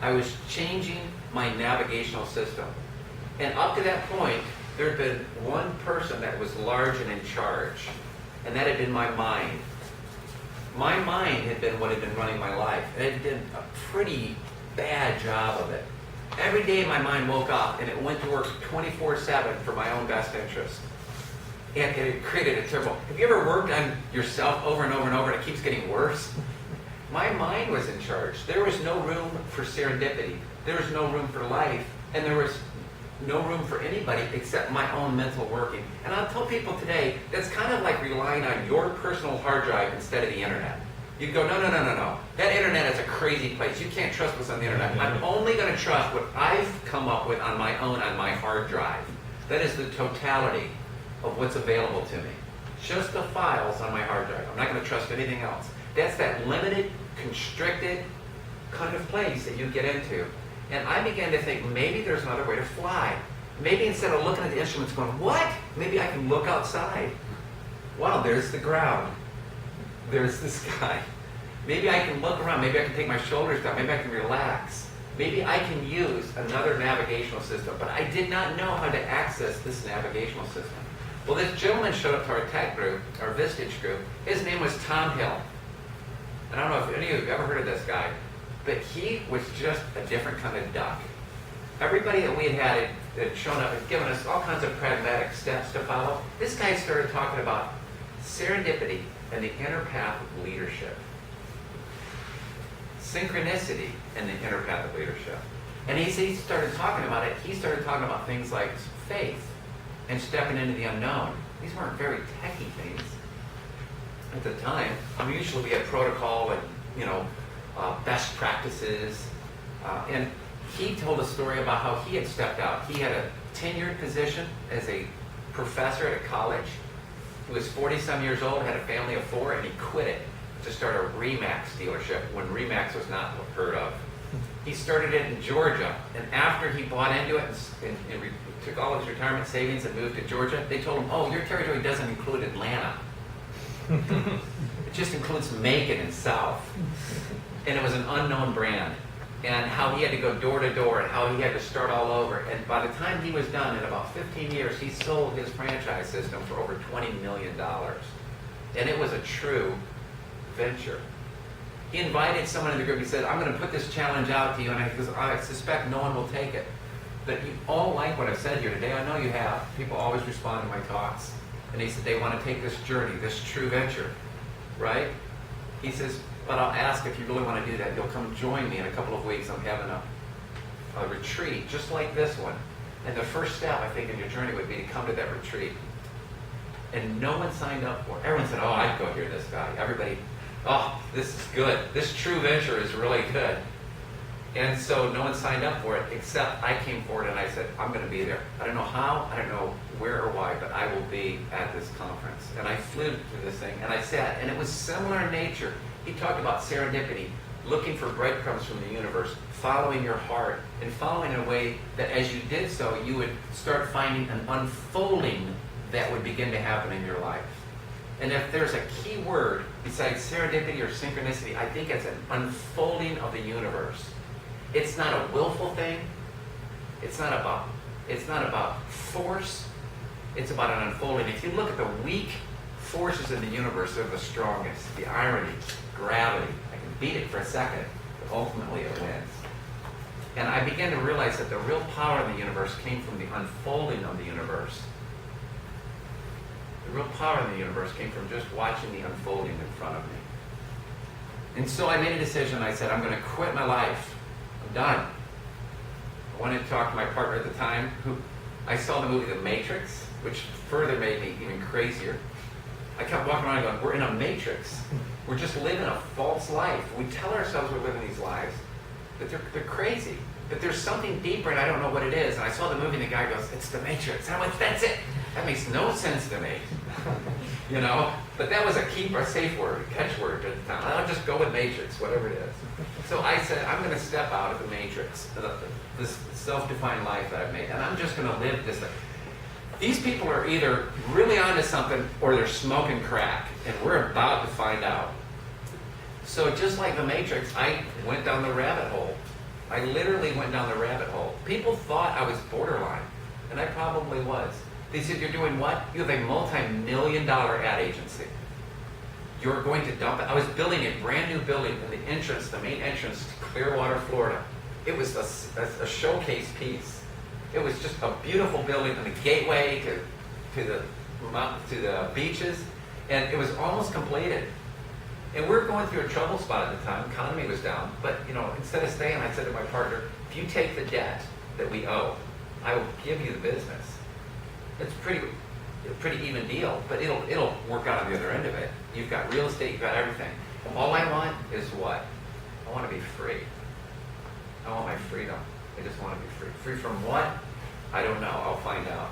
I was changing my navigational system. And up to that point, there had been one person that was large and in charge, and that had been my mind. My mind had been what had been running my life. It had been a pretty bad job of it. Every day my mind woke up and it went to work 24/7 for my own best interest. And it created a terrible... Have you ever worked on yourself over and over and over and it keeps getting worse? My mind was in charge. There was no room for serendipity. There was no room for life. And there was no room for anybody except my own mental working. And I'll tell people today, that's kind of like relying on your personal hard drive instead of the internet. You go, no. That internet is a crazy place. You can't trust what's on the internet. I'm only going to trust what I've come up with on my own, on my hard drive. That is the totality of what's available to me. Just the files on my hard drive. I'm not going to trust anything else. That's that limited, constricted kind of place that you get into. And I began to think, maybe there's another way to fly. Maybe instead of looking at the instruments going, what? Maybe I can look outside. Wow, there's the ground. There's the sky. Maybe I can look around. Maybe I can take my shoulders down. Maybe I can relax. Maybe I can use another navigational system. But I did not know how to access this navigational system. Well, this gentleman showed up to our tech group, our Vistage group. His name was Tom Hill. And I don't know if any of you have ever heard of this guy, but he was just a different kind of duck. Everybody that we had shown up and given us all kinds of pragmatic steps to follow. This guy started talking about serendipity and the inner path of leadership. Synchronicity and the inner path of leadership. And he started talking about it. He started talking about things like faith and stepping into the unknown. These weren't very techy things at the time. I mean, usually we had protocol and, best practices. And he told a story about how he had stepped out. He had a tenured position as a professor at a college. He was 40-some years old, had a family of 4, and he quit it to start a Remax dealership when Remax was not heard of. He started it in Georgia, and after he bought into it and took all of his retirement savings and moved to Georgia, they told him, oh, your territory doesn't include Atlanta. It just includes Macon and South. And it was an unknown brand. And how he had to go door to door and how he had to start all over. And by the time he was done, in about 15 years, he sold his franchise system for over $20 million. And it was a true venture. He invited someone in the group. He said, I'm going to put this challenge out to you. And he goes, I suspect no one will take it. But you all like what I've said here today. I know you have. People always respond to my talks. And he said, they want to take this journey, this true venture. Right? He says, but I'll ask if you really want to do that. You'll come join me in a couple of weeks. I'm having a retreat just like this one. And the first step, I think, in your journey would be to come to that retreat. And no one signed up for it. Everyone said, oh, I'd go hear this guy. Everybody, oh, this is good. This true venture is really good. And so no one signed up for it, except I came forward and I said, I'm going to be there. I don't know how, I don't know where or why, but I will be at this conference. And I flew to this thing, and I sat, and it was similar in nature. He talked about serendipity, looking for breadcrumbs from the universe, following your heart, and following in a way that as you did so, you would start finding an unfolding that would begin to happen in your life. And if there's a key word besides serendipity or synchronicity, I think it's an unfolding of the universe. It's not a willful thing. It's not about force. It's about an unfolding. If you look at the weak forces in the universe, they're the strongest. The irony, gravity. I can beat it for a second, but ultimately it wins. And I began to realize that the real power in the universe came from the unfolding of the universe. The real power in the universe came from just watching the unfolding in front of me. And so I made a decision. I said, I'm going to quit my life. I'm done. I wanted to talk to my partner at the time, who I saw the movie The Matrix, which further made me even crazier. I kept walking around going, we're in a matrix. We're just living a false life. We tell ourselves we're living these lives, but they're crazy. But there's something deeper, and I don't know what it is. And I saw the movie, and the guy goes, it's the Matrix. And I went, that's it. That makes no sense to me. But that was a safe word, a catchword at the time. I'll just go with Matrix, whatever it is. So I said, I'm going to step out of the Matrix, this self-defined life that I've made, and I'm just going to live this life. These people are either really onto something or they're smoking crack, and we're about to find out. So just like the Matrix, I went down the rabbit hole I literally went down the rabbit hole. People thought I was borderline, and I probably was. They said, you're doing what? You have a multi-million-dollar ad agency. You're going to dump it. I was building a brand new building in the entrance, the main entrance to Clearwater, Florida. It was a showcase piece. It was just a beautiful building on the gateway to the beaches, and it was almost completed. And we were going through a trouble spot at the time. Economy was down, but instead of staying, I said to my partner, "If you take the debt that we owe, I will give you the business. It's a pretty even deal, but it'll work out on the other end of it. You've got real estate, you've got everything. All I want is what? I want to be free. I want my freedom. I just want to be free. Free from what? I don't know. I'll find out."